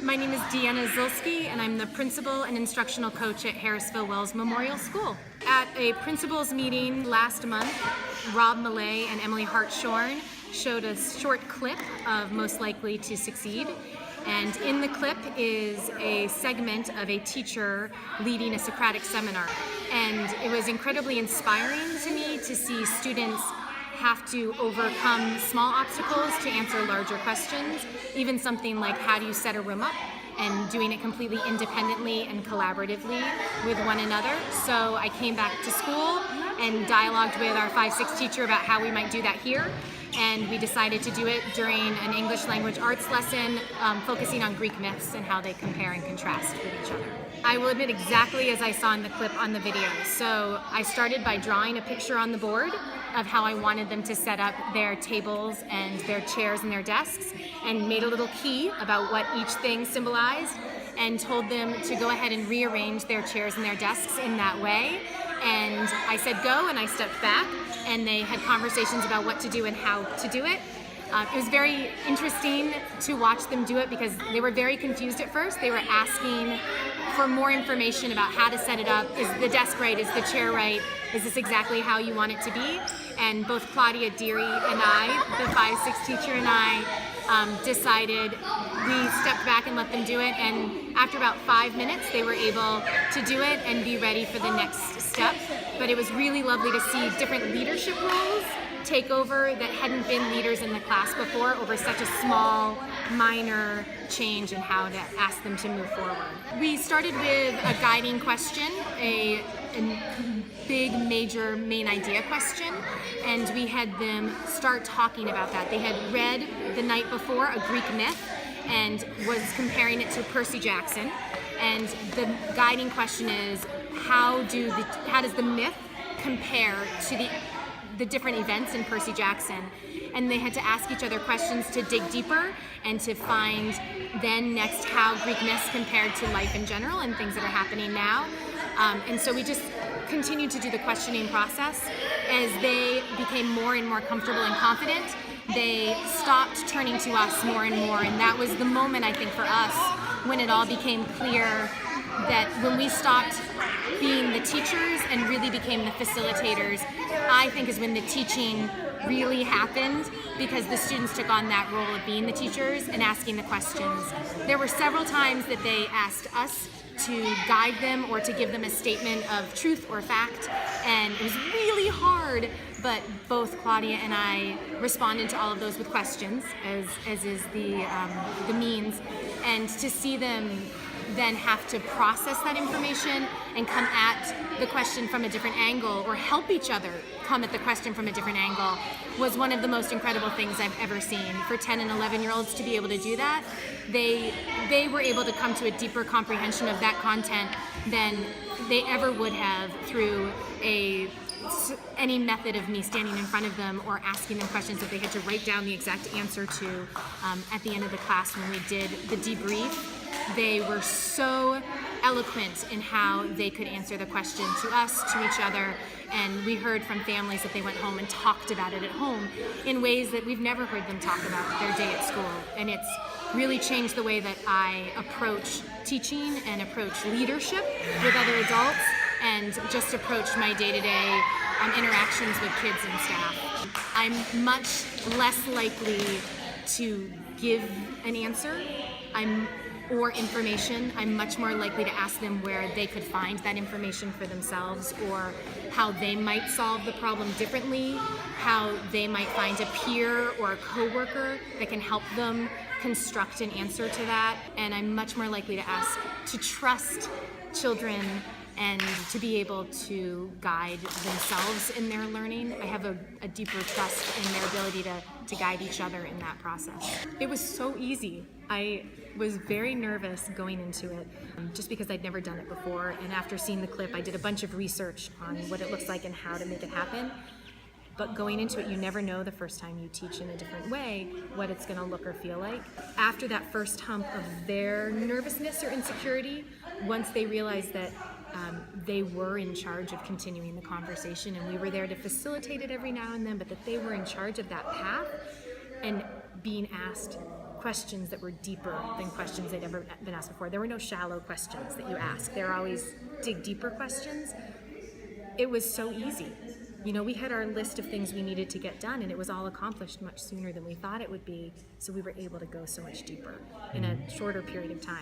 My name is Deanna Zilski, and I'm the principal and instructional coach at Harrisville Wells Memorial School. At a principals meeting last month, Rob Millay and Emily Hartshorn showed a short clip of Most Likely to Succeed. And in the clip is a segment of a teacher leading a Socratic seminar. And it was incredibly inspiring to me to see students have to overcome small obstacles to answer larger questions, even something like how do you set a room up, and doing it completely independently and collaboratively with one another. So I came back to school and dialogued with our 5-6 teacher about how we might do that here. And we decided to do it during an English language arts lesson, focusing on Greek myths and how they compare and contrast with each other. I will admit exactly as I saw in the clip on the video. So I started by drawing a picture on the board of how I wanted them to set up their tables and their chairs and their desks, and made a little key about what each thing symbolized, and told them to go ahead and rearrange their chairs and their desks in that way. And I said go, and I stepped back, and they had conversations about what to do and how to do it. It was very interesting to watch them do it because they were very confused at first. They were asking for more information about how to set it up. Is the desk right? Is the chair right? Is this exactly how you want it to be? And both Claudia Deary and I, the 5-6 teacher, and I decided, we stepped back and let them do it, and after about 5 minutes they were able to do it and be ready for the next step. But it was really lovely to see different leadership roles take over that hadn't been leaders in the class before over such a small, minor change in how to ask them to move forward. We started with a guiding question, a big, major, main idea question, and we had them start talking about that. They had read the night before a Greek myth and was comparing it to Percy Jackson. And the guiding question is, how does the myth compare to the different events in Percy Jackson? And they had to ask each other questions to dig deeper and to find then next how Greek myths compared to life in general and things that are happening now. And so we just continued to do the questioning process. As they became more and more comfortable and confident, they stopped turning to us more and more, and that was the moment, I think, for us when it all became clear that when we stopped being the teachers and really became the facilitators, I think is when the teaching really happened, because the students took on that role of being the teachers and asking the questions. There were several times that they asked us to guide them or to give them a statement of truth or fact, and it was really hard, but both Claudia and I responded to all of those with questions, as is the means, and to see them then have to process that information and come at the question from a different angle, or help each other come at the question from a different angle, was one of the most incredible things I've ever seen. For 10 and 11-year-olds to be able to do that, they were able to come to a deeper comprehension of that content than they ever would have through any method of me standing in front of them or asking them questions that they had to write down the exact answer to at the end of the class when we did the debrief. They were so eloquent in how they could answer the question to us, to each other, and we heard from families that they went home and talked about it at home in ways that we've never heard them talk about their day at school. And it's really changed the way that I approach teaching and approach leadership with other adults, and just approach my day-to-day interactions with kids and staff. I'm much less likely to give an answer or information. I'm much more likely to ask them where they could find that information for themselves, or how they might solve the problem differently, how they might find a peer or a coworker that can help them construct an answer to that. And I'm much more likely to trust children and to be able to guide themselves in their learning. I have a deeper trust in their ability to guide each other in that process. It was so easy. I was very nervous going into it, just because I'd never done it before, and after seeing the clip I did a bunch of research on what it looks like and how to make it happen. But going into it, you never know the first time you teach in a different way what it's going to look or feel like. After that first hump of their nervousness or insecurity, once they realized that they were in charge of continuing the conversation, and we were there to facilitate it every now and then, but that they were in charge of that path and being asked questions that were deeper than questions they'd ever been asked before. There were no shallow questions that you ask. There are always dig deeper questions. It was so easy. You know, we had our list of things we needed to get done, and it was all accomplished much sooner than we thought it would be, so we were able to go so much deeper in a shorter period of time.